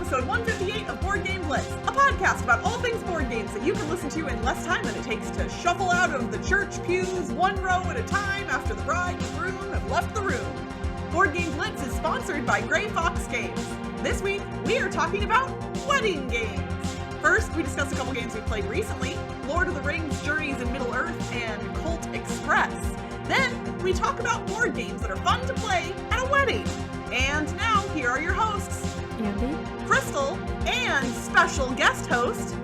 episode 158 of Board Game Blitz, a podcast about all things board games that you can listen to in less time than it takes to shuffle out of the church pews one row at a time after the bride and groom have left the room. Board Game Blitz is sponsored by Grey Fox Games. This week, we are talking about wedding games. First, we discuss a couple games we played recently, Lord of the Rings Journeys in Middle-Earth and Colt Express. Then, we talk about board games that are fun to play at a wedding. And now, here are your hosts, Ambie, Crystal, and special guest host,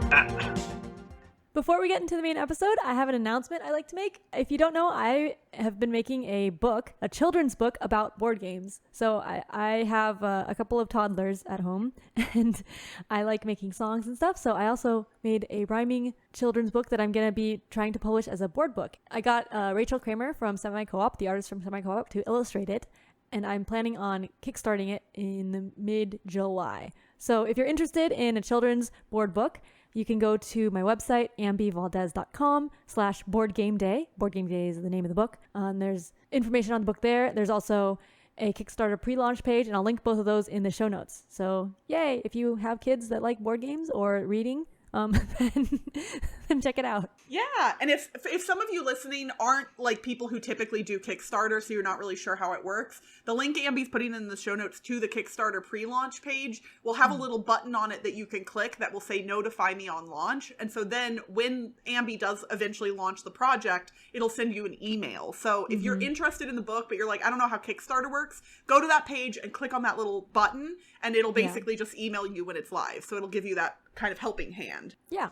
Before we get into the main episode, I have an announcement I'd like to make. If you don't know, I have been making a book, a children's book about board games. So I have a couple of toddlers at home, and I like making songs and stuff. So I also made a rhyming children's book that I'm going to be trying to publish as a board book. I got Rachel Kramer from Semi Co-op, the artist from Semi Co-op, to illustrate it. And I'm planning on kickstarting it in the mid-July. So if you're interested in a children's board book, you can go to my website, ambievaldez.com/boardgameday. Board Game Day is the name of the book. There's information on the book there. There's also a Kickstarter pre-launch page, and I'll link both of those in the show notes. So yay, if you have kids that like board games or reading, then check it out. Yeah, and if some of you listening aren't like people who typically do Kickstarter, so you're not really sure how it works, the link Ambie's putting in the show notes to the Kickstarter pre-launch page will have a little button on it that you can click that will say notify me on launch. And so then when Ambie does eventually launch the project, it'll send you an email. So if you're interested in the book, but you're like, I don't know how Kickstarter works, go to that page and click on that little button, and it'll basically just email you when it's live. So it'll give you that kind of helping hand. Yeah.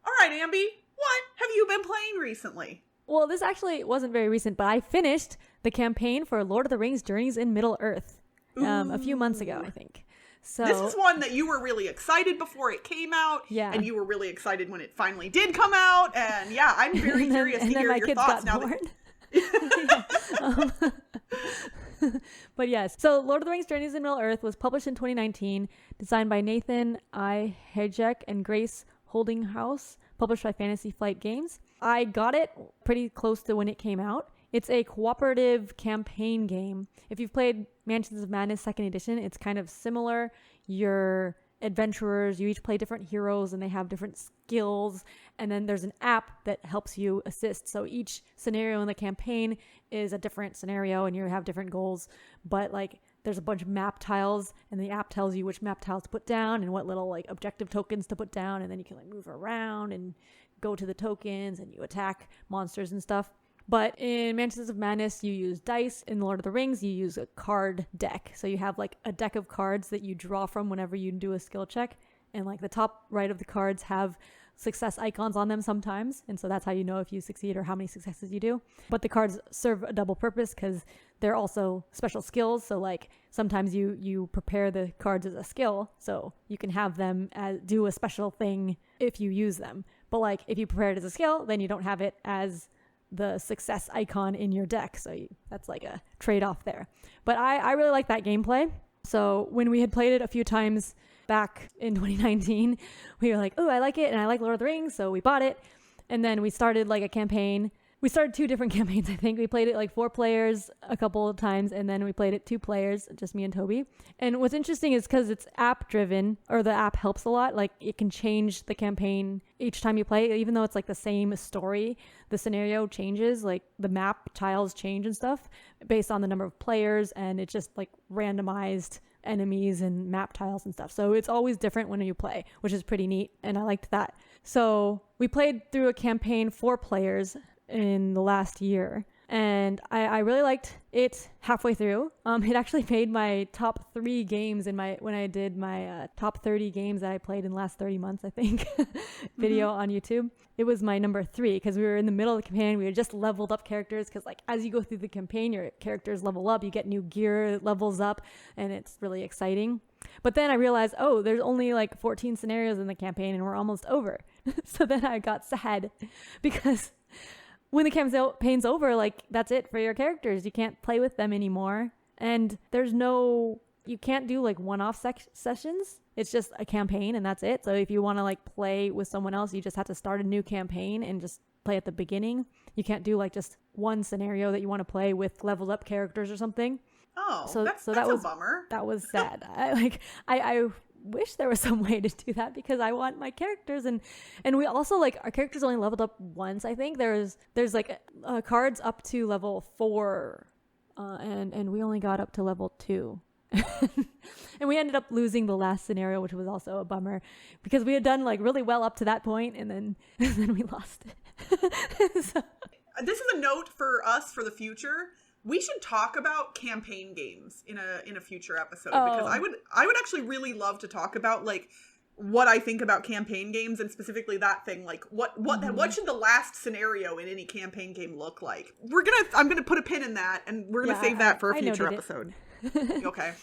All right, Ambie, what have you been playing recently? Well, this actually wasn't very recent, but I finished the campaign for Lord of the Rings Journeys in Middle-Earth a few months ago, I think. So this is one that you were really excited before it came out, and you were really excited when it finally did come out, and yeah, I'm very curious to hear your thoughts now. But yes, so Lord of the Rings Journeys in Middle-Earth was published in 2019, designed by Nathan I. Hejek and Grace Holdinghouse, published by Fantasy Flight Games. I got it pretty close to when it came out. It's a cooperative campaign game. If you've played Mansions of Madness 2nd Edition, it's kind of similar. You're adventurers, you each play different heroes, and they have different skills, and then there's an app that helps you assist. So each scenario in the campaign is a different scenario, and you have different goals, but like there's a bunch of map tiles, and the app tells you which map tiles to put down and what little like objective tokens to put down, and then you can like move around and go to the tokens, and you attack monsters and stuff. But in Mansions of Madness, you use dice. In Lord of the Rings, you use a card deck. So you have like a deck of cards that you draw from whenever you do a skill check. And like the top right of the cards have success icons on them sometimes. And so that's how you know if you succeed or how many successes you do. But the cards serve a double purpose because they're also special skills. So like sometimes you prepare the cards as a skill. So you can have them do a special thing if you use them. But like if you prepare it as a skill, then you don't have it as the success icon in your deck. So that's like a trade-off there. But I really like that gameplay. So when we had played it a few times back in 2019, we were like, oh, I like it, and I like Lord of the Rings, so we bought it. And then we started like a campaign. We started 2 different campaigns, I think. We played it like 4 players a couple of times, and then we played it 2 players, just me and Toby. And what's interesting is because it's app-driven, or the app helps a lot. Like, it can change the campaign each time you play. Even though it's like the same story, the scenario changes. Like, the map tiles change and stuff based on the number of players, and it's just like randomized enemies and map tiles and stuff. So it's always different when you play, which is pretty neat, and I liked that. So we played through a campaign 4 players in the last year, and I really liked it halfway through. It actually made my top 3 games when I did my top 30 games that I played in the last 30 months, I think, video on YouTube. It was my number 3 because we were in the middle of the campaign. We had just leveled up characters because like as you go through the campaign, your characters level up, you get new gear, levels up, and it's really exciting. But then I realized, oh, there's only like 14 scenarios in the campaign and we're almost over. So then I got sad because when the campaign's over, like that's it for your characters. You can't play with them anymore. And you can't do like one-off sessions. It's just a campaign and that's it. So if you want to like play with someone else, you just have to start a new campaign and just play at the beginning. You can't do like just one scenario that you want to play with leveled up characters or something. Oh, so that's that was a bummer. That was sad. I wish there was some way to do that because I want my characters and we also like our characters only leveled up once. I think there's like cards up to level 4 and we only got up to level 2. And we ended up losing the last scenario, which was also a bummer because we had done like really well up to that point and then we lost it. So. This is a note for us for the future. We should talk about campaign games in a future episode because I would actually really love to talk about like what I think about campaign games and specifically that thing, like what should the last scenario in any campaign game look like? I'm gonna put a pin in that and we're gonna save that for a future episode. Okay.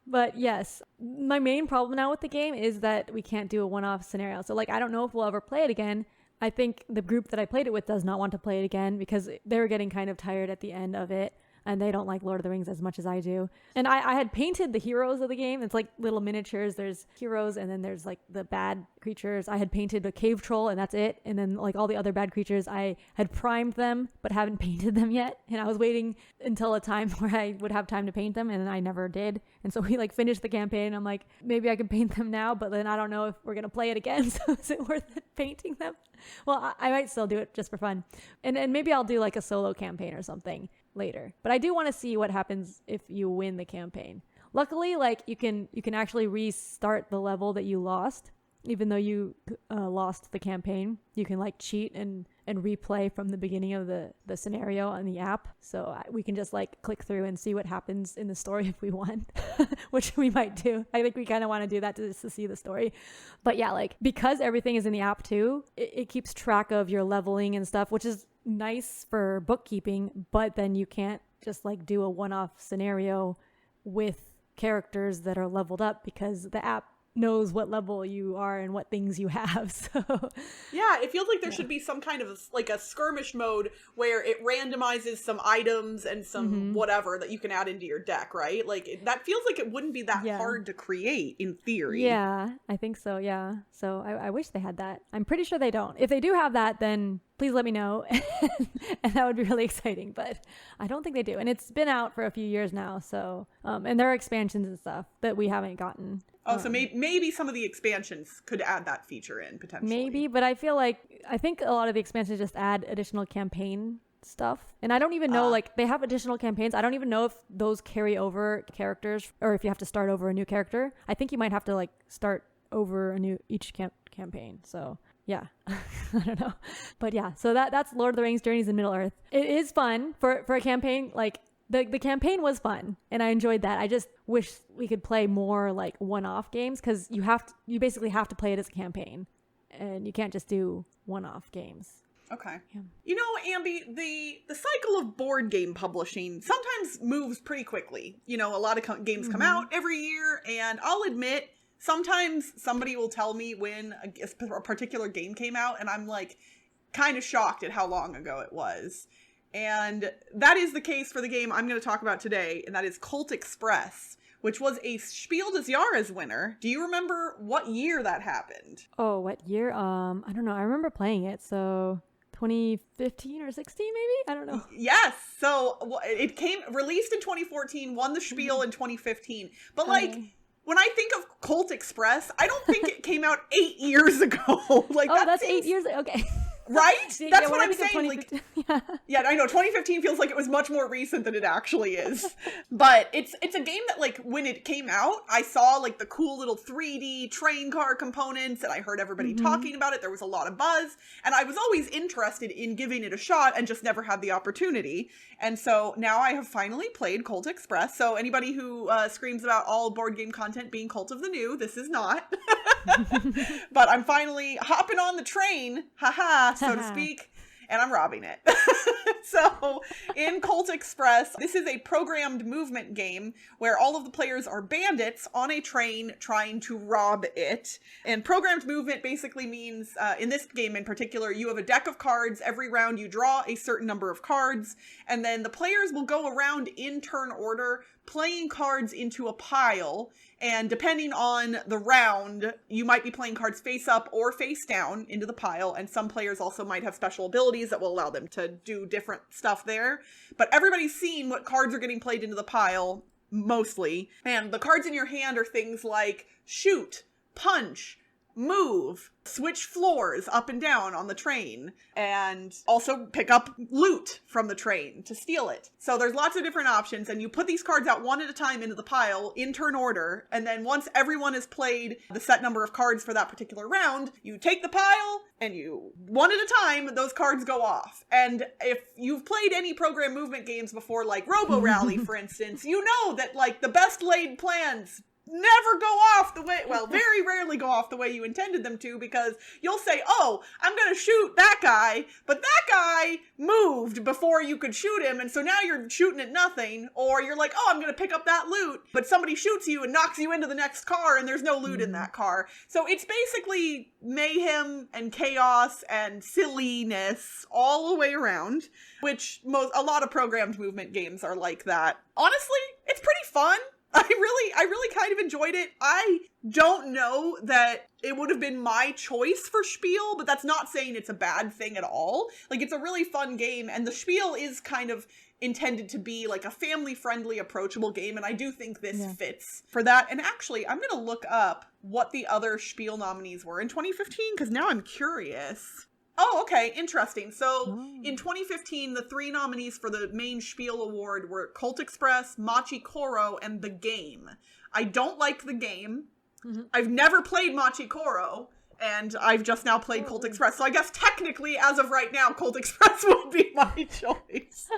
But yes, my main problem now with the game is that we can't do a one-off scenario. So like I don't know if we'll ever play it again. I think the group that I played it with does not want to play it again because they were getting kind of tired at the end of it. And they don't like Lord of the Rings as much as I do. And I had painted the heroes of the game. It's like little miniatures. There's heroes and then there's like the bad creatures. I had painted a cave troll and that's it. And then like all the other bad creatures, I had primed them but haven't painted them yet. And I was waiting until a time where I would have time to paint them and I never did. And so we like finished the campaign and I'm like, maybe I can paint them now, but then I don't know if we're going to play it again. So is it worth it painting them? Well, I might still do it just for fun. And maybe I'll do like a solo campaign or something later. But I do want to see what happens if you win the campaign. Luckily, like you can actually restart the level that you lost, even though you lost the campaign. You can like cheat and replay from the beginning of the scenario on the app. So we can just like click through and see what happens in the story if we won, which we might do. I think we kind of want to do that just to see the story. But yeah, like because everything is in the app too, it keeps track of your leveling and stuff, which is nice for bookkeeping, but then you can't just like do a one-off scenario with characters that are leveled up because the app knows what level you are and what things you have. So yeah, it feels like there should be some kind of like a skirmish mode where it randomizes some items and some whatever that you can add into your deck, right? Like that feels like it wouldn't be that hard to create in theory. Yeah, I think so. Yeah. So I wish they had that. I'm pretty sure they don't. If they do have that, then please let me know. And that would be really exciting, but I don't think they do. And it's been out for a few years now. So, and there are expansions and stuff that we haven't gotten. Oh, so maybe some of the expansions could add that feature in potentially. Maybe, but I think a lot of the expansions just add additional campaign stuff. And I don't even know, like they have additional campaigns. I don't even know if those carry over characters or if you have to start over a new character. I think you might have to like start over each campaign. So yeah, I don't know. But yeah, so that's Lord of the Rings Journeys in Middle-Earth. It is fun for a campaign. Like the campaign was fun and I enjoyed that. I just wish we could play more like one-off games because you basically have to play it as a campaign and you can't just do one-off games. Okay. Yeah. You know, Ambie, the cycle of board game publishing sometimes moves pretty quickly. You know, a lot of games come out every year and I'll admit sometimes somebody will tell me when a particular game came out and I'm like kind of shocked at how long ago it was. And that is the case for the game I'm going to talk about today, and that is Colt Express, which was a Spiel des Jahres winner. Do you remember what year that happened? Oh, what year? I don't know. I remember playing it, so 2015 or 16 maybe? I don't know. Yes. So it released in 2014, won the Spiel in 2015. But like when I think of Colt Express, I don't think it came out 8 years ago. Like that's 8 years. Okay. Right? That's what I'm saying. Like, yeah, I know 2015 feels like it was much more recent than it actually is. But it's a game that like when it came out, I saw like the cool little 3D train car components and I heard everybody talking about it. There was a lot of buzz and I was always interested in giving it a shot and just never had the opportunity. And so now I have finally played Colt Express. So anybody who screams about all board game content being Cult of the New, this is not. But I'm finally hopping on the train, haha, so to speak, and I'm robbing it. So in Colt Express, this is a programmed movement game where all of the players are bandits on a train trying to rob it. And programmed movement basically means, in this game in particular, you have a deck of cards. Every round you draw a certain number of cards, and then the players will go around in turn order playing cards into a pile, and depending on the round, you might be playing cards face up or face down into the pile, and some players also might have special abilities that will allow them to do different stuff there. But everybody's seen what cards are getting played into the pile, mostly, and the cards in your hand are things like shoot, punch, move, switch floors up and down on the train, and also pick up loot from the train to steal it. So there's lots of different options, and you put these cards out one at a time into the pile in turn order, and then once everyone has played the set number of cards for that particular round, you take the pile, and you, one at a time, those cards go off. And if you've played any program movement games before, like Robo Rally, for instance, you know that, like, the best laid plans never go off the way, well, very rarely go off the way you intended them to, because you'll say, oh, I'm going to shoot that guy, but that guy moved before you could shoot him, and so now you're shooting at nothing. Or you're like, oh, I'm going to pick up that loot, but somebody shoots you and knocks you into the next car, and there's no loot in that car. So it's basically mayhem and chaos and silliness all the way around, which a lot of programmed movement games are like that. Honestly, it's pretty fun. I really kind of enjoyed it. I don't know that it would have been my choice for Spiel, but that's not saying it's a bad thing at all. Like, it's a really fun game, and the Spiel is kind of intended to be like a family-friendly, approachable game, and I do think this fits for that. And actually, I'm going to look up what the other Spiel nominees were in 2015, because now I'm curious. Oh, okay. Interesting. So in 2015, the 3 nominees for the main Spiel award were Colt Express, Machi Koro, and The Game. I don't like The Game. Mm-hmm. I've never played Machi Koro, and I've just now played Colt Express. So I guess technically, as of right now, Colt Express would be my choice.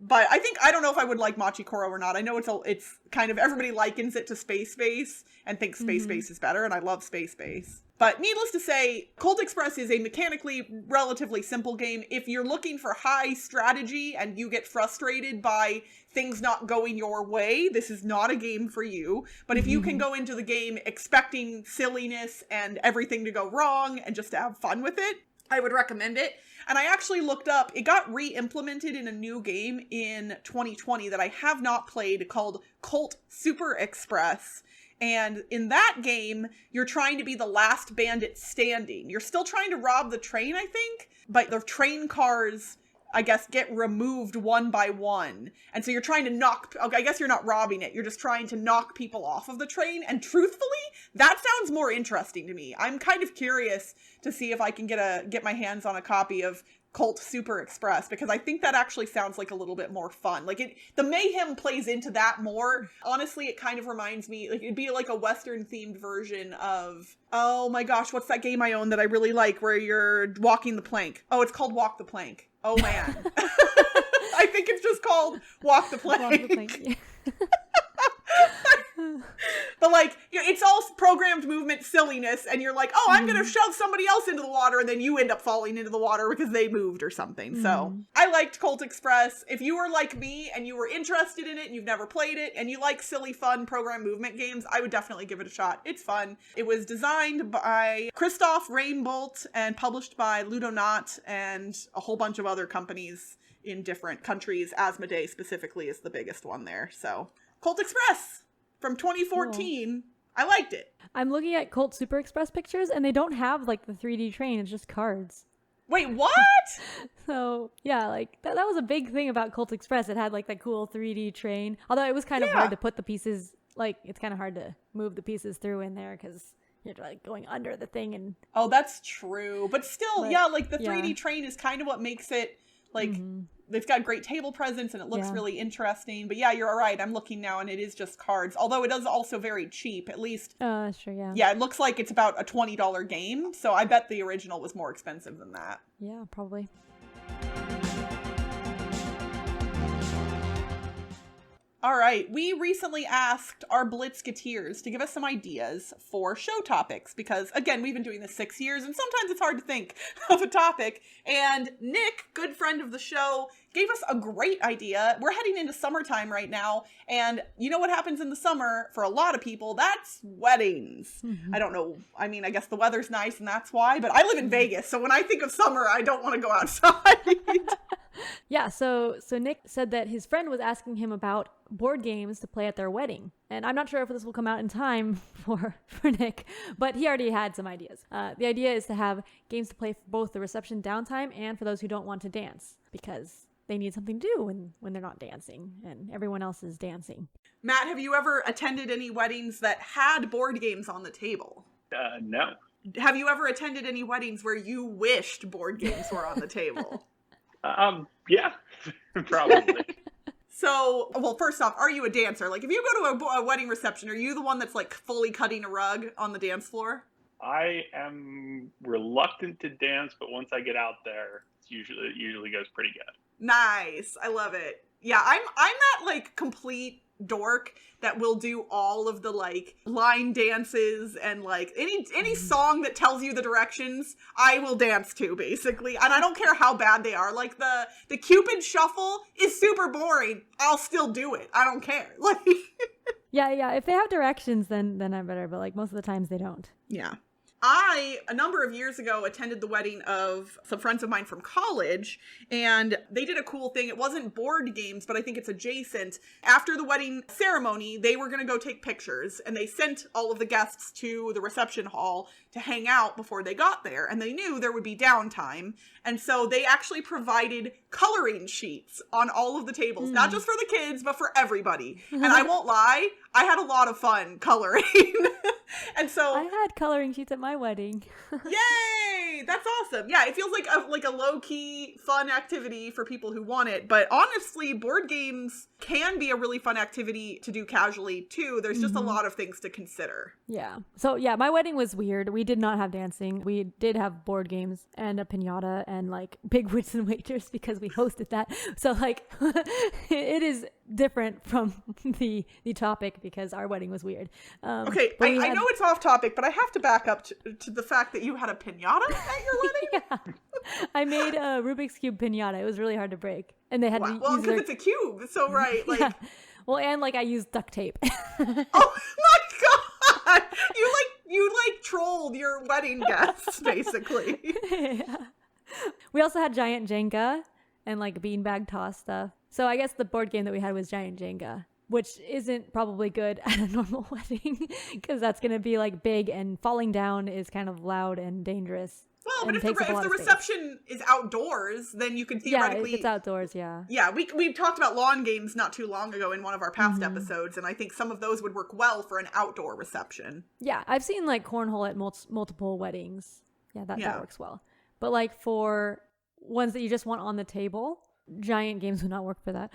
But I don't know if I would like Machi Koro or not. I know it's kind of, everybody likens it to Space Base and thinks Space Base is better, and I love Space Base. But needless to say, Colt Express is a mechanically relatively simple game. If you're looking for high strategy and you get frustrated by things not going your way, this is not a game for you. But if you can go into the game expecting silliness and everything to go wrong and just to have fun with it, I would recommend it. And I actually looked up, it got re-implemented in a new game in 2020 that I have not played called Colt Super Express. And in that game, you're trying to be the last bandit standing. You're still trying to rob the train, I think, but the train cars, I guess, get removed one by one. And so you're trying to knock, I guess you're not robbing it, you're just trying to knock people off of the train. And truthfully, that sounds more interesting to me. I'm kind of curious to see if I can get my hands on a copy of Colt Super Express, because I think that actually sounds like a little bit more fun. Like, the mayhem plays into that more. Honestly, it kind of reminds me, like, it'd be like a Western themed version of, oh my gosh, what's that game I own that I really like where you're walking the plank? Oh, it's called Walk the Plank. Oh man. I think it's just called Walk the Plank. Walk the Plank, yeah. But like, it's all programmed movement silliness, and you're like, oh, I'm gonna shove somebody else into the water, and then you end up falling into the water because they moved or something. So I liked Colt Express. If you were like me and you were interested in it and you've never played it and you like silly, fun program movement games, I would definitely give it a shot. It's fun. It was designed by Christoph Rainbolt and published by Ludonaut and a whole bunch of other companies in different countries. Asmodee specifically is the biggest one there. So Colt Express from 2014. Cool. I liked it. I'm looking at Colt Super Express pictures, and they don't have, like, the 3D train. It's just cards. Wait, what? So, yeah, like, that was a big thing about Colt Express. It had, like, that cool 3D train. Although it was kind of hard to put the pieces, like, it's kind of hard to move the pieces through in there because you're, like, going under the thing. And oh, that's true. But still, like, the 3D train is kind of what makes it, like... It's got great table presence and it looks really interesting. But yeah, you're right. I'm looking now and it is just cards. Although it is also very cheap, at least. Sure, yeah. Yeah, it looks like it's about a $20 game. So I bet the original was more expensive than that. Yeah, probably. All right, we recently asked our Blitzketeers to give us some ideas for show topics because, again, we've been doing this 6 years and sometimes it's hard to think of a topic. And Nick, good friend of the show, gave us a great idea. We're heading into summertime right now, and you know what happens in the summer for a lot of people? That's weddings. I don't know. I mean, I guess the weather's nice and that's why, but I live in Vegas, so when I think of summer, I don't want to go outside. Yeah, so Nick said that his friend was asking him about board games to play at their wedding. And I'm not sure if this will come out in time for Nick, but he already had some ideas. The idea is to have games to play for both the reception downtime and for those who don't want to dance, because they need something to do when they're not dancing and everyone else is dancing. Matt, have you ever attended any weddings that had board games on the table? No. Have you ever attended any weddings where you wished board games were on the table? Yeah, probably. So, well, first off, are you a dancer? Like, if you go to a wedding reception, are you the one that's like fully cutting a rug on the dance floor? I am reluctant to dance, but once I get out there, it usually goes pretty good. Nice. I love it. Yeah, I'm that like complete dork that will do all of the like line dances and like any song that tells you the directions, I will dance to, basically. And I don't care how bad they are. Like the Cupid shuffle is super boring. I'll still do it. I don't care. Like Yeah. If they have directions, then I better. But like most of the times they don't. Yeah. A number of years ago, attended the wedding of some friends of mine from college, and they did a cool thing. It wasn't board games, but I think it's adjacent. After the wedding ceremony, they were going to go take pictures, and they sent all of the guests to the reception hall to hang out before they got there, and they knew there would be downtime, and so they actually provided coloring sheets on all of the tables, not just for the kids, but for everybody. And I won't lie, I had a lot of fun coloring. And so I had coloring sheets at my wedding. Yay! That's awesome. Yeah, it feels like a low-key fun activity for people who want it. But honestly, board games can be a really fun activity to do casually too. There's just a lot of things to consider. Yeah. So yeah, my wedding was weird. We did not have dancing. We did have board games and a piñata and like big wits and wagers because we hosted that. So like it is different from the topic because our wedding was weird. Okay, I know it's off topic, but I have to back up to the fact that you had a piñata at your wedding? Yeah. I made a Rubik's Cube piñata. It was really hard to break. And they had to well, because it's a cube, so right. Like, yeah. Well, and like I used duct tape. Oh my god! You trolled your wedding guests, basically. Yeah. We also had giant Jenga and like beanbag toss stuff. So I guess the board game that we had was giant Jenga, which isn't probably good at a normal wedding because that's going to be like big and falling down is kind of loud and dangerous. Well, but if the reception is outdoors, then you can theoretically... Yeah, if it's outdoors, yeah. Yeah, we talked about lawn games not too long ago in one of our past episodes, and I think some of those would work well for an outdoor reception. Yeah, I've seen like cornhole at multiple weddings. Yeah, that works well. But like for ones that you just want on the table, giant games would not work for that.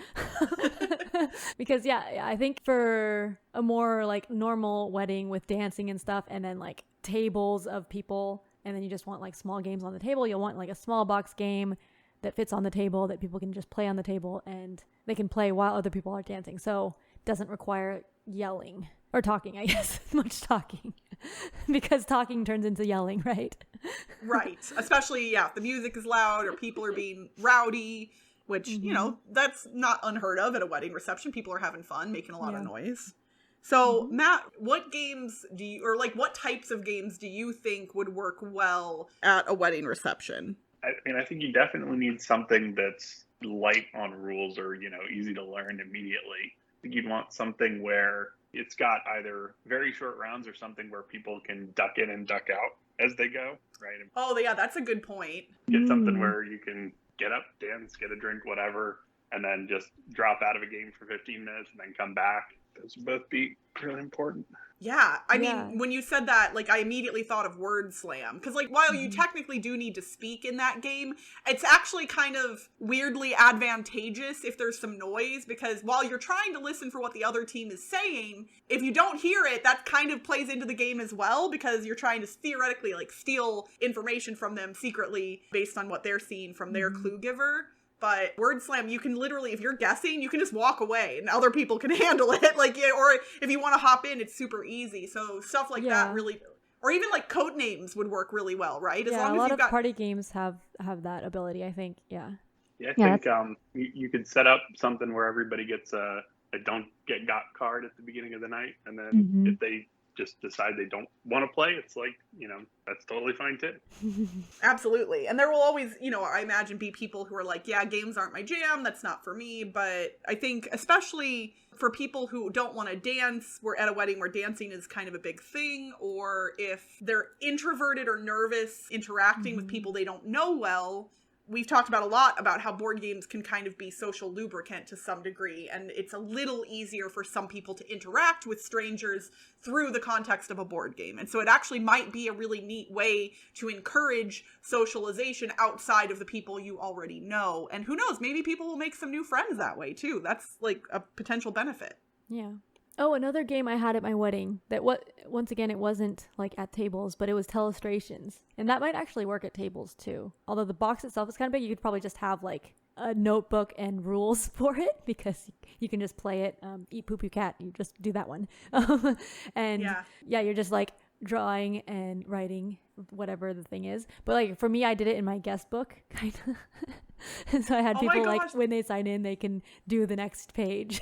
Because yeah, I think for a more like normal wedding with dancing and stuff, and then like tables of people, and then you just want like small games on the table, you'll want like a small box game that fits on the table that people can just play on the table and they can play while other people are dancing. So it doesn't require yelling or talking, I guess. Much talking. Because talking turns into yelling, right? Right. Especially, yeah, if the music is loud or people are being rowdy, which, you know, that's not unheard of at a wedding reception. People are having fun, making a lot of noise. So, Matt, what games do you, or like what types of games do you think would work well at a wedding reception? I mean, I think you definitely need something that's light on rules or, you know, easy to learn immediately. I think you'd want something where it's got either very short rounds or something where people can duck in and duck out as they go, right? Oh, yeah, that's a good point. Get something where you can get up, dance, get a drink, whatever, and then just drop out of a game for 15 minutes and then come back. Those would both be really important. Yeah, I mean, when you said that, like, I immediately thought of Word Slam. Because, like, while you technically do need to speak in that game, it's actually kind of weirdly advantageous if there's some noise. Because while you're trying to listen for what the other team is saying, if you don't hear it, that kind of plays into the game as well. Because you're trying to theoretically, like, steal information from them secretly based on what they're seeing from their clue giver. But Word Slam, you can literally, if you're guessing, you can just walk away and other people can handle it. Like, or if you want to hop in, it's super easy. So stuff like that really, or even like code names would work really well, right? As long as a lot of party games have that ability, I think. Yeah, I think you could set up something where everybody gets a don't get got card at the beginning of the night. And then if they just decide they don't want to play, it's like, that's totally fine too. Absolutely. And there will always, I imagine be people who are like, yeah, games aren't my jam, that's not for me. But I think especially for people who don't want to dance, we're at a wedding where dancing is kind of a big thing, or if they're introverted or nervous interacting with people they don't know well. We've talked about a lot about how board games can kind of be social lubricant to some degree, and it's a little easier for some people to interact with strangers through the context of a board game. And so it actually might be a really neat way to encourage socialization outside of the people you already know. And who knows, maybe people will make some new friends that way too. That's like a potential benefit. Yeah. Oh, another game I had at my wedding that once again, it wasn't like at tables, but it was Telestrations. And that might actually work at tables too. Although the box itself is kind of big, you could probably just have like a notebook and rules for it, because you can just play it. Eat poop you cat, you just do that one. And yeah, you're just like drawing and writing whatever the thing is. But like for me, I did it in my guest book kind of. And so I had people like when they sign in, they can do the next page.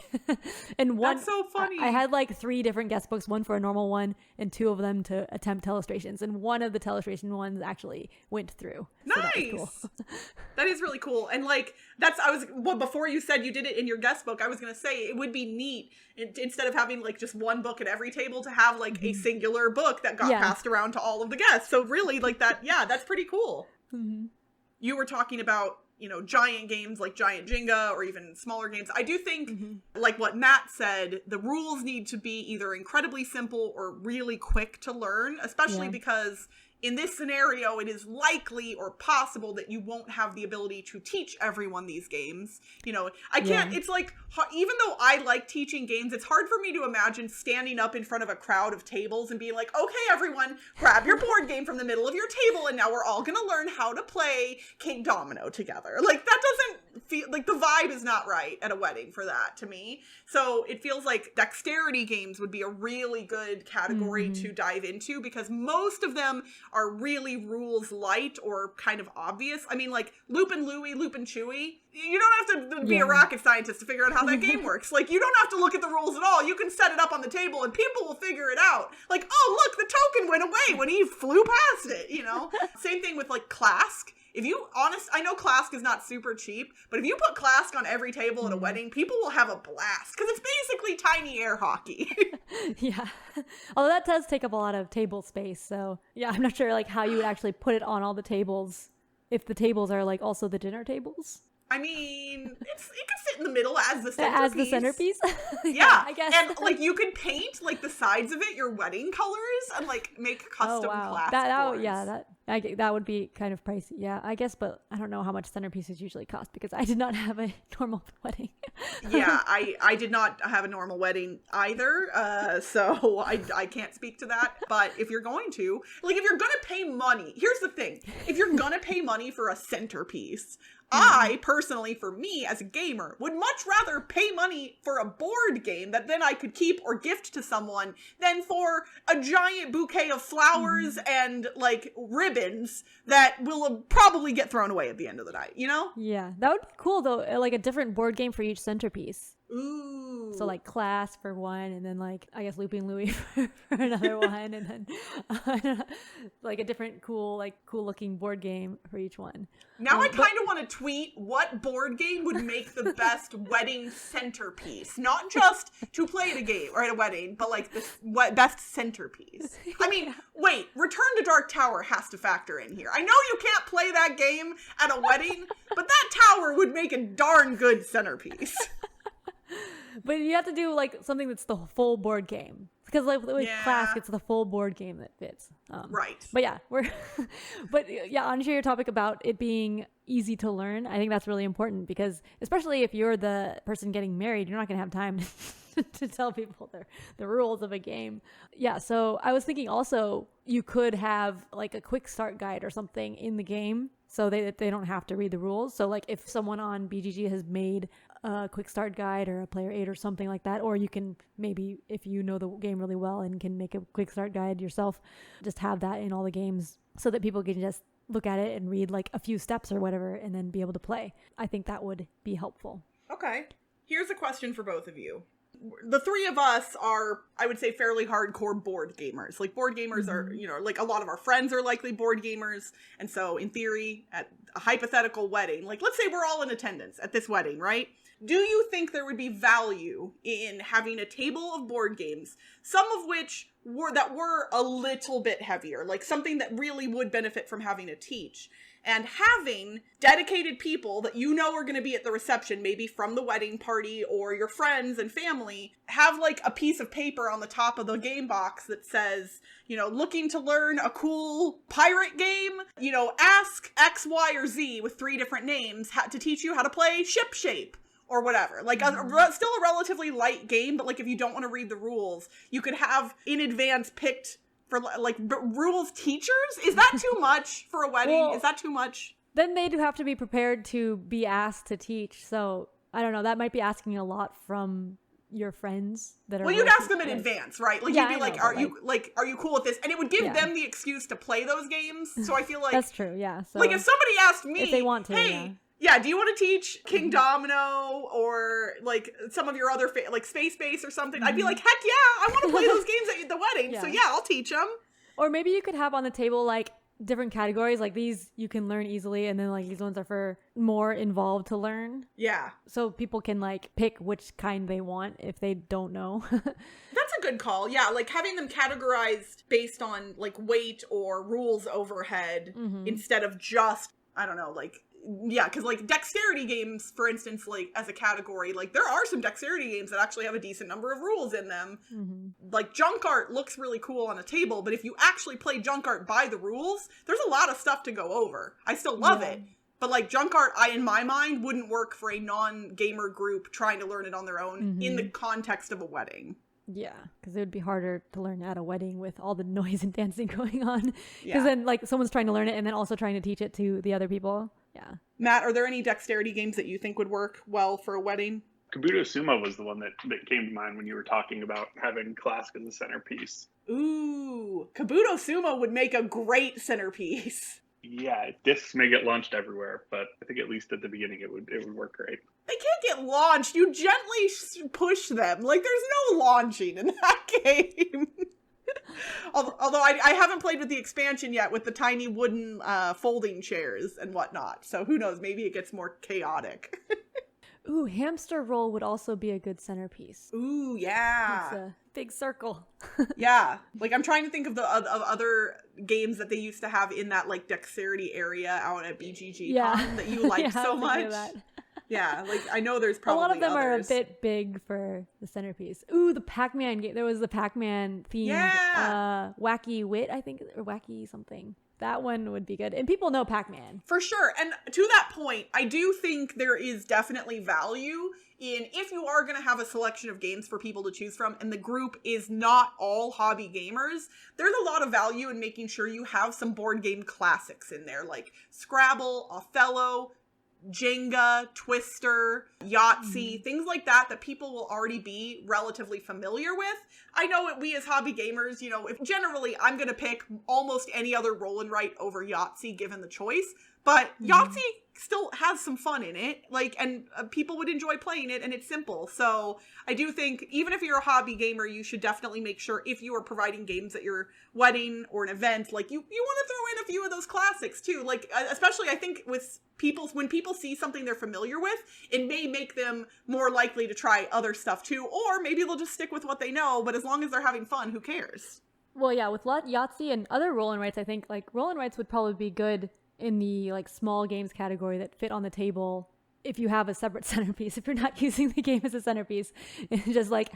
And that's so funny. I had like 3 different guest books, one for a normal one and 2 of them to attempt Telestrations. And one of the Telestration ones actually went through. Nice. So that was cool. That is really cool. And like, before you said you did it in your guest book, I was going to say it would be neat instead of having like just one book at every table to have like a singular book that got passed around to all of the guests. So really like that. Yeah, that's pretty cool. Mm-hmm. You were talking about, giant games like Giant Jenga or even smaller games. I do think, like what Matt said, the rules need to be either incredibly simple or really quick to learn, especially because in this scenario, it is likely or possible that you won't have the ability to teach everyone these games. I can't, it's like, even though I like teaching games, it's hard for me to imagine standing up in front of a crowd of tables and being like, okay, everyone, grab your board game from the middle of your table, and now we're all going to learn how to play King Domino together. Like, that doesn't feel, like, the vibe is not right at a wedding for that to me. So it feels like dexterity games would be a really good category to dive into, because most of them are really rules light or kind of obvious. I mean, like Loopin Louie, Loopin Chewy, you don't have to be a rocket scientist to figure out how that game works. Like, you don't have to look at the rules at all. You can set it up on the table and people will figure it out. Like, oh, look, the token went away when he flew past it, Same thing with like KLASK. I know KLASK is not super cheap, but if you put KLASK on every table at a wedding, people will have a blast, because it's basically tiny air hockey. Yeah. Although that does take up a lot of table space. So yeah, I'm not sure like how you would actually put it on all the tables if the tables are like also the dinner tables. I mean, it can sit in the middle as the centerpiece. As the centerpiece? Yeah, I guess. And like you could paint like the sides of it your wedding colors and like make custom KLASK boards. That would be kind of pricey. Yeah, I guess, but I don't know how much centerpieces usually cost, because I did not have a normal wedding. Yeah, I did not have a normal wedding either, so I can't speak to that. But if you're going to, like, if you're going to pay money, here's the thing. If you're going to pay money for a centerpiece, I, personally, for me as a gamer, would much rather pay money for a board game that then I could keep or gift to someone than for a giant bouquet of flowers and, like, ribbons that will probably get thrown away at the end of the night, Yeah, that would be cool, though, like a different board game for each centerpiece. Ooh. So like KLASK for one, and then like I guess Loopin Louie for another one, and then like a different cool looking board game for each one. Now I kind of want to tweet what board game would make the best wedding centerpiece, not just to play at a game or at a wedding, but like the best centerpiece. I mean, wait, Return to Dark Tower has to factor in here. I know you can't play that game at a wedding, but that tower would make a darn good centerpiece. But you have to do like something that's the full board game, because like with KLASK, it's the full board game that fits. Right. But yeah, onto your topic about it being easy to learn. I think that's really important, because especially if you're the person getting married, you're not going to have time to tell people the rules of a game. Yeah. So I was thinking also you could have like a quick start guide or something in the game, so they don't have to read the rules. So like if someone on BGG has made a quick start guide or a player aid or something like that, or you can maybe, if you know the game really well and can make a quick start guide yourself, just have that in all the games so that people can just look at it and read like a few steps or whatever and then be able to play. I think that would be helpful. Okay. Here's a question for both of you. The three of us are, I would say, fairly hardcore board gamers. Like, board gamers are, you know, like, a lot of our friends are likely board gamers. And so, in theory, at a hypothetical wedding, like, let's say we're all in attendance at this wedding, right? Do you think there would be value in having a table of board games, some of which were a little bit heavier, like something that really would benefit from having to teach, and having dedicated people that you know are going to be at the reception, maybe from the wedding party or your friends and family, have like a piece of paper on the top of the game box that says, you know, looking to learn a cool pirate game, you know, ask X, Y, or Z with 3 different names to teach you how to play Ship Shape. Or whatever. Like, still a relatively light game, but, like, if you don't want to read the rules, you could have, in advance, picked for, like, rules teachers? Is that too much for a wedding? Well, is that too much? Then they'd have to be prepared to be asked to teach. So, I don't know. That might be asking a lot from your friends that are... Well, you'd ask them in advance, right? Like, you'd be like, are you cool with this? And it would give them the excuse to play those games. So I feel like... That's true, yeah. So, like, if somebody asked me, if they want to, hey... Yeah, do you want to teach King Domino or, like, some of your other, like, Space Base or something? I'd be like, heck yeah, I want to play those games at the wedding, so yeah, I'll teach them. Or maybe you could have on the table, like, different categories, like these you can learn easily, and then, like, these ones are for more involved to learn. Yeah. So people can, like, pick which kind they want if they don't know. That's a good call. Yeah, like, having them categorized based on, like, weight or rules overhead instead of just, I don't know, like... Yeah, because, like, dexterity games, for instance, like, as a category, like, there are some dexterity games that actually have a decent number of rules in them. Like, junk art looks really cool on a table, but if you actually play junk art by the rules, there's a lot of stuff to go over. I still love it, but, like, junk art, in my mind, wouldn't work for a non-gamer group trying to learn it on their own in the context of a wedding. Yeah, because it would be harder to learn at a wedding with all the noise and dancing going on. Because then, like, someone's trying to learn it and then also trying to teach it to the other people. Yeah. Matt, are there any dexterity games that you think would work well for a wedding? Kabuto Sumo was the one that came to mind when you were talking about having KLASK as a centerpiece. Ooh, Kabuto Sumo would make a great centerpiece. Yeah, discs may get launched everywhere, but I think at least at the beginning it would work great. They can't get launched. You gently push them. Like, there's no launching in that game. Although I haven't played with the expansion yet with the tiny wooden folding chairs and whatnot. So who knows? Maybe it gets more chaotic. Ooh, Hamsterrolle would also be a good centerpiece. Ooh, yeah. It's a big circle. Yeah. Like, I'm trying to think of the of other games that they used to have in that, like, dexterity area out at BGG that you liked so much. Yeah, like, I know there's probably a lot of them others. are a bit big for the centerpiece. Ooh, the Pac-Man game. There was the Pac-Man themed Whacky Wit, I think, or Whacky something. That one would be good. And people know Pac-Man. For sure. And to that point, I do think there is definitely value in, if you are going to have a selection of games for people to choose from, and the group is not all hobby gamers, there's a lot of value in making sure you have some board game classics in there, like Scrabble, Othello, Jenga, Twister, Yahtzee, things like that people will already be relatively familiar with. I know we as hobby gamers, you know, if generally I'm going to pick almost any other roll and write over Yahtzee given the choice, but Yahtzee still has some fun in it, like, and people would enjoy playing it, and it's simple. So I do think even if you're a hobby gamer, you should definitely make sure if you are providing games at your wedding or an event, like, you want to throw in a few of those classics too. Like, especially I think with when people see something they're familiar with, it may make them more likely to try other stuff too, or maybe they'll just stick with what they know, but as long as they're having fun, who cares? Well, yeah, with Yahtzee and other roll and writes, I think, like, roll and writes would probably be good in the, like, small games category that fit on the table if you have a separate centerpiece. If you're not using the game as a centerpiece, and just, like,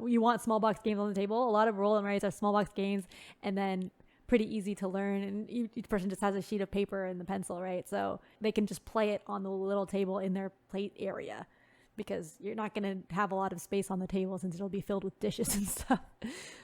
you want small box games on the table. A lot of roll and writes are small box games, and then pretty easy to learn, and each person just has a sheet of paper and the pencil, right? So they can just play it on the little table in their plate area, because you're not going to have a lot of space on the table since it'll be filled with dishes and stuff.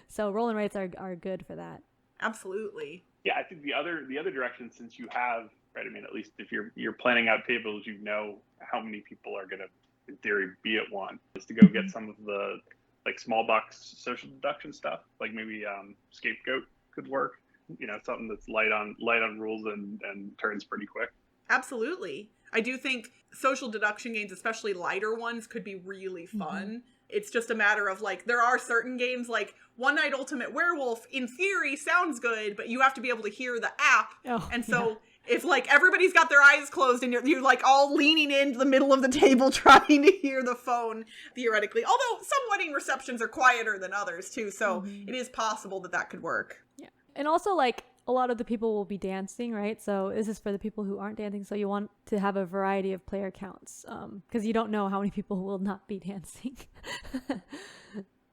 So roll and writes are good for that. Absolutely. Yeah, I think the other direction, since you have, right, I mean, at least if you're planning out tables, you know how many people are going to, in theory, be at one, is to go get some of the, like, small box social deduction stuff, like maybe Scapegoat could work, you know, something that's light on rules and turns pretty quick. Absolutely. I do think social deduction games, especially lighter ones, could be really fun. it's just a matter of like, there are certain games like One Night Ultimate Werewolf, in theory sounds good, but you have to be able to hear the app. And so if like everybody's got their eyes closed and you're like all leaning into the middle of the table trying to hear the phone, theoretically, although some wedding receptions are quieter than others too, so it is possible that could work. Yeah. And also like a lot of the people will be dancing, right? So this is for the people who aren't dancing. So you want to have a variety of player counts, because you don't know how many people will not be dancing.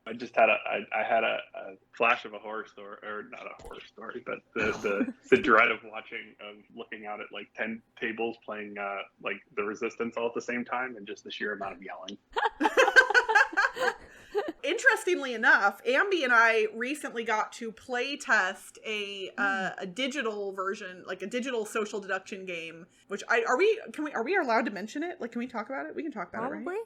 I just had a flash of a horror story, or not a horror story, but the dread of looking out at like 10 tables playing like the Resistance all at the same time, and just the sheer amount of yelling. Interestingly enough, Ambie and I recently got to play test a digital version, like a digital social deduction game. Which are we allowed to mention it? Like, can we talk about it? We can talk about it, right?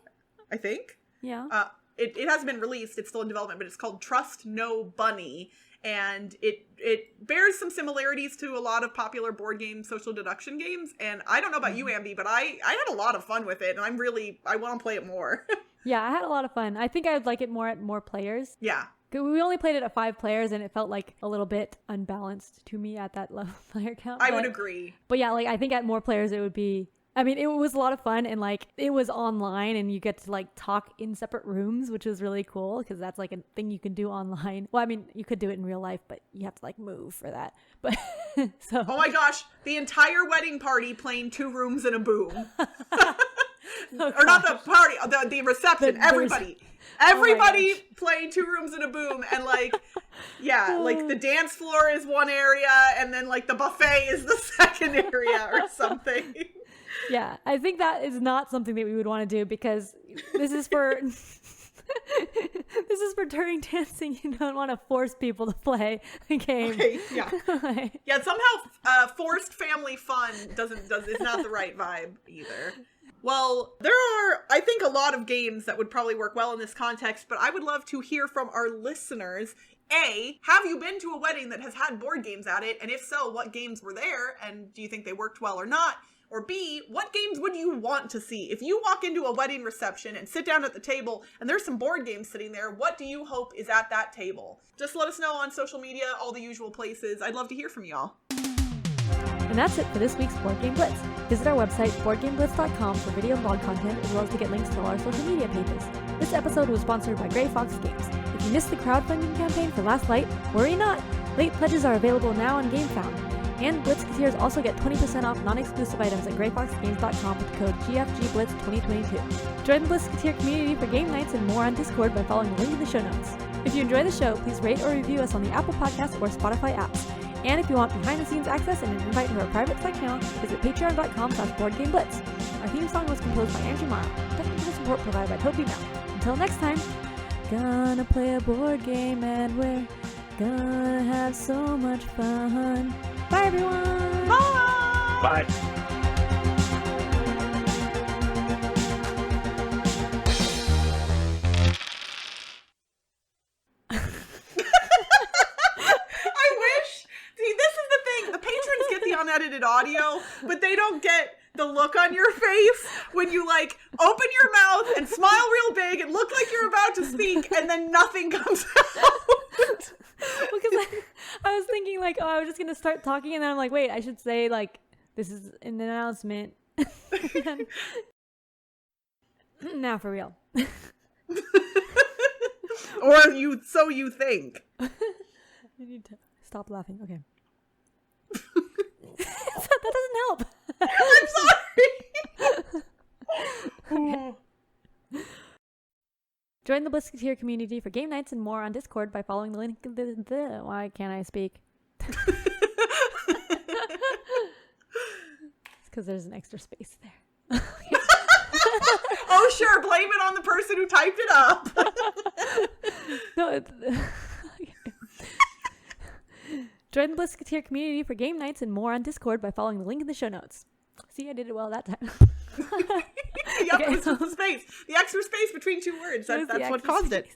I think. Yeah. It hasn't been released. It's still in development, but it's called Trust No Bunny, and it bears some similarities to a lot of popular board game social deduction games. And I don't know about you, Ambie, but I had a lot of fun with it, and I want to play it more. Yeah, I had a lot of fun. I think I would like it more at more players. Yeah. We only played it at 5 players, and it felt like a little bit unbalanced to me at that low player count. I would agree. But yeah, like I think at more players it would be... I mean, it was a lot of fun, and like it was online, and you get to like talk in separate rooms, which was really cool because that's like a thing you can do online. Well, I mean, you could do it in real life, but you have to like move for that. But so... Oh my gosh, the entire wedding party playing 2 rooms and a boom. Or not the party, the reception. Everybody playing 2 rooms and a boom, and like, yeah, like the dance floor is one area, and then like the buffet is the second area or something. Yeah, I think that is not something that we would want to do, because this is for during dancing. You don't want to force people to play a game. Okay, yeah. Yeah, somehow forced family fun is not the right vibe either. Well, there are, I think, a lot of games that would probably work well in this context, but I would love to hear from our listeners. A, have you been to a wedding that has had board games at it? And if so, what games were there? And do you think they worked well or not? Or B, what games would you want to see? If you walk into a wedding reception and sit down at the table and there's some board games sitting there, what do you hope is at that table? Just let us know on social media, all the usual places. I'd love to hear from y'all. And that's it for this week's Board Game Blitz. Visit our website, boardgameblitz.com, for video and blog content, as well as to get links to all our social media pages. This episode was sponsored by Grey Fox Games. If you missed the crowdfunding campaign for Last Light, worry not! Late pledges are available now on GameFound. And Blitzketeers also get 20% off non-exclusive items at greyfoxgames.com with the code GFGBLITZ2022. Join the Blitzketeer community for game nights and more on Discord by following the link in the show notes. If you enjoy the show, please rate or review us on the Apple Podcasts or Spotify apps. And if you want behind-the-scenes access and an invite to our private Slack channel, visit patreon.com/boardgameblitz. Our theme song was composed by Andrew Morrow. Technical support provided by Toby Mel. Until next time, gonna play a board game and we're gonna have so much fun. Bye, everyone! Bye! Bye! Unedited audio, but they don't get the look on your face when you like open your mouth and smile real big and look like you're about to speak and then nothing comes out. Because I was thinking like, oh, I was just gonna start talking, and then I'm like, wait, I should say like, this is an announcement. Now for real. Or so you think. I need to stop laughing. Okay. That doesn't help. I'm sorry. Join the Blitzketeer community for game nights and more on Discord by following the link. Why can't I speak? It's because there's an extra space there. Oh, sure. Blame it on the person who typed it up. No, join the Blitzketeer community for game nights and more on Discord by following the link in the show notes. See, I did it well that time. Yep, okay. It was the space. The extra space between 2 words. That's what caused it.